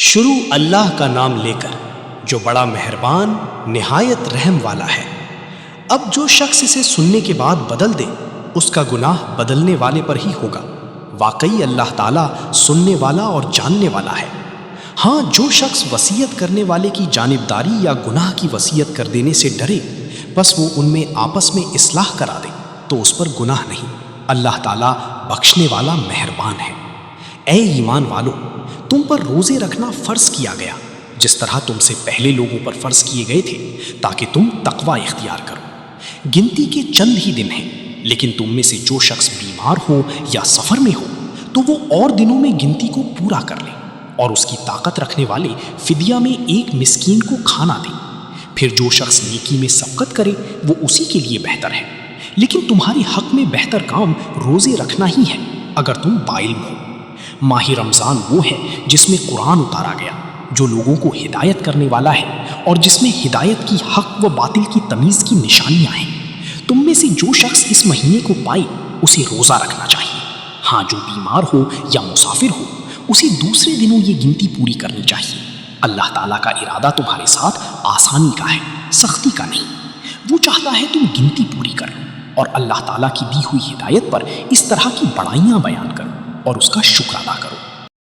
شروع اللہ کا نام لے کر جو بڑا مہربان نہایت رحم والا ہے۔ اب جو شخص اسے سننے کے بعد بدل دے اس کا گناہ بدلنے والے پر ہی ہوگا۔ واقعی اللہ تعالیٰ سننے والا اور جاننے والا ہے۔ ہاں، جو شخص وصیت کرنے والے کی جانبداری یا گناہ کی وصیت کر دینے سے ڈرے بس وہ ان میں آپس میں اصلاح کرا دے تو اس پر گناہ نہیں۔ اللہ تعالیٰ بخشنے والا مہربان ہے۔ اے ایمان والو، تم پر روزے رکھنا فرض کیا گیا جس طرح تم سے پہلے لوگوں پر فرض کیے گئے تھے تاکہ تم تقوی اختیار کرو۔ گنتی کے چند ہی دن ہیں، لیکن تم میں سے جو شخص بیمار ہو یا سفر میں ہو تو وہ اور دنوں میں گنتی کو پورا کر لے، اور اس کی طاقت رکھنے والے فدیہ میں ایک مسکین کو کھانا دیں۔ پھر جو شخص نیکی میں سبقت کرے وہ اسی کے لیے بہتر ہے، لیکن تمہارے حق میں بہتر کام روزے رکھنا ہی ہے اگر تم باعلم ہو۔ ماہ رمضان وہ ہے جس میں قرآن اتارا گیا، جو لوگوں کو ہدایت کرنے والا ہے اور جس میں ہدایت کی حق و باطل کی تمیز کی نشانیاں ہیں۔ تم میں سے جو شخص اس مہینے کو پائے اسے روزہ رکھنا چاہیے۔ ہاں، جو بیمار ہو یا مسافر ہو اسے دوسرے دنوں یہ گنتی پوری کرنی چاہیے۔ اللہ تعالیٰ کا ارادہ تمہارے ساتھ آسانی کا ہے، سختی کا نہیں۔ وہ چاہتا ہے تم گنتی پوری کرو اور اللہ تعالیٰ کی دی ہوئی ہدایت پر اس طرح کی بڑائیاں بیان کرو اور اس کا شکر ادا کرو۔